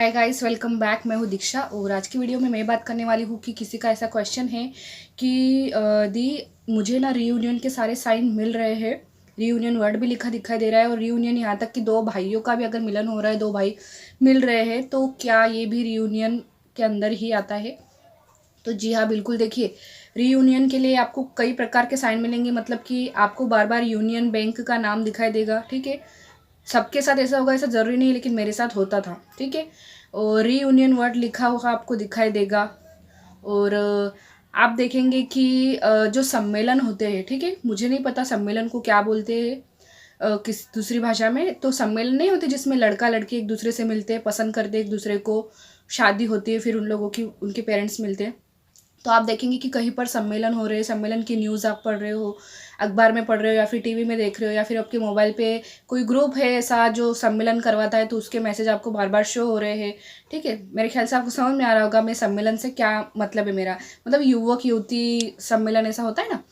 Hi guys, welcome back. मैं हूँ दीक्षा और आज की वीडियो में मैं बात करने वाली हूँ कि किसी का ऐसा क्वेश्चन है कि दी मुझे ना रीयूनियन के सारे साइन मिल रहे हैं। रीयूनियन वर्ड भी लिखा दिखाई दे रहा है और रीयूनियन यहाँ तक कि दो भाइयों का भी अगर मिलन हो रहा है, दो भाई मिल रहे हैं, तो क्या ये भी रीयूनियन के अंदर ही आता है? तो जी हाँ, बिल्कुल। देखिए, रीयूनियन के लिए आपको कई प्रकार के साइन मिलेंगे। मतलब कि आपको बार बार यूनियन बैंक का नाम दिखाई देगा, ठीक है। सबके साथ ऐसा होगा ऐसा ज़रूरी नहीं, लेकिन मेरे साथ होता था, ठीक है। और रीयूनियन वर्ड लिखा हुआ आपको दिखाई देगा। और आप देखेंगे कि जो सम्मेलन होते हैं, ठीक है, मुझे नहीं पता सम्मेलन को क्या बोलते हैं किस दूसरी भाषा में। तो सम्मेलन नहीं होते जिसमें लड़का लड़की एक दूसरे से मिलते हैं, पसंद करते हैं एक दूसरे को, शादी होती है, फिर उन लोगों की उनके पेरेंट्स मिलते हैं। तो आप देखेंगे कि कहीं पर सम्मेलन हो रहे हैं, सम्मेलन की न्यूज़ आप पढ़ रहे हो, अखबार में पढ़ रहे हो या फिर टीवी में देख रहे हो, या फिर आपके मोबाइल पे कोई ग्रुप है ऐसा जो सम्मेलन करवाता है, तो उसके मैसेज आपको बार बार शो हो रहे हैं, ठीक है। मेरे ख्याल से आपको समझ में आ रहा होगा मैं सम्मेलन से क्या मतलब है मेरा। मतलब युवक युवती सम्मेलन ऐसा होता है ना,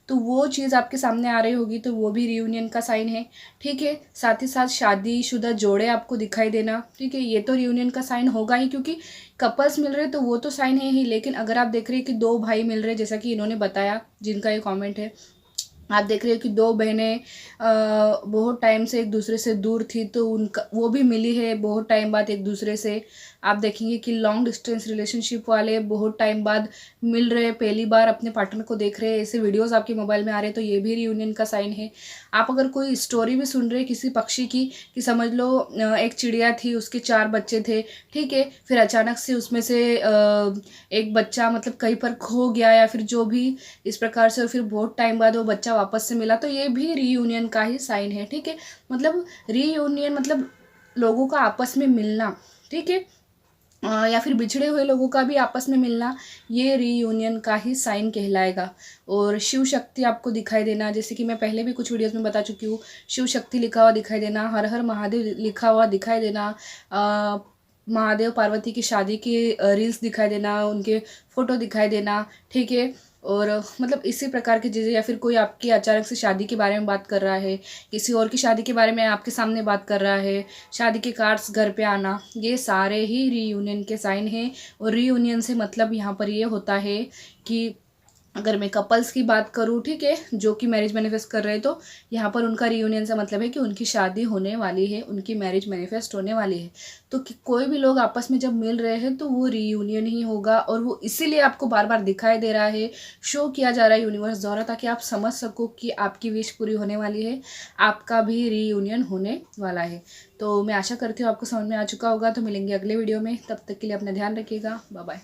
तो वो चीज़ आपके सामने आ रही होगी, तो वो भी रियूनियन का साइन है, ठीक है। साथ ही साथ शादीशुदा जोड़े आपको दिखाई देना, ठीक है, ये तो रियूनियन का साइन होगा ही, क्योंकि कपल्स मिल रहे तो वो तो साइन है ही। लेकिन अगर आप देख रहे हैं कि दो भाई मिल रहे, जैसा कि इन्होंने बताया जिनका ये कमेंट है, आप देख रहे हो कि दो बहनें बहुत टाइम से एक दूसरे से दूर थी, तो उनका वो भी मिली है बहुत टाइम बाद एक दूसरे से। आप देखेंगे कि लॉन्ग डिस्टेंस रिलेशनशिप वाले बहुत टाइम बाद मिल रहे, पहली बार अपने पार्टनर को देख रहे हैं, ऐसे वीडियोस आपके मोबाइल में आ रहे हैं, तो ये भी रियूनियन का साइन है। आप अगर कोई स्टोरी भी सुन रहे हैं किसी पक्षी की, कि समझ लो एक चिड़िया थी, उसके 4 बच्चे थे, ठीक है, फिर अचानक से उसमें से एक बच्चा मतलब कहीं पर खो गया या फिर जो भी इस प्रकार से, और फिर बहुत टाइम बाद वो बच्चा वापस से मिला, तो ये भी रीयूनियन का ही साइन है, ठीक है। मतलब रीयूनियन मतलब लोगों का आपस में मिलना, ठीक है। या फिर बिछड़े हुए लोगों का भी आपस में मिलना, ये रीयूनियन का ही साइन कहलाएगा। और शिव शक्ति आपको दिखाई देना, जैसे कि मैं पहले भी कुछ वीडियोस में बता चुकी हूँ, शिव शक्ति लिखा हुआ दिखाई देना, हर हर महादेव लिखा हुआ दिखाई देना, महादेव पार्वती की शादी की रील्स दिखाई देना, उनके फोटो दिखाई देना, ठीक है। और मतलब इसी प्रकार की चीज़ें, या फिर कोई आपकी अचानक से शादी के बारे में बात कर रहा है, किसी और की शादी के बारे में आपके सामने बात कर रहा है, शादी के कार्ड्स घर पे आना, ये सारे ही रीयूनियन के साइन हैं। और रीयूनियन से मतलब यहाँ पर ये होता है कि अगर मैं कपल्स की बात करूँ, ठीक है, जो कि मैरिज मैनिफेस्ट कर रहे हैं, तो यहाँ पर उनका रीयूनियन से मतलब है कि उनकी शादी होने वाली है, उनकी मैरिज मैनिफेस्ट होने वाली है। तो कोई भी लोग आपस में जब मिल रहे हैं तो वो रीयूनियन ही होगा, और वो इसीलिए आपको बार बार दिखाई दे रहा है, शो किया जा रहा है यूनिवर्स द्वारा, ताकि आप समझ सको कि आपकी विश पूरी होने वाली है, आपका भी रीयूनियन होने वाला है। तो मैं आशा करती हूँ आपको समझ में आ चुका होगा। तो मिलेंगे अगले वीडियो में, तब तक के लिए अपना ध्यान रखिएगा। Bye bye.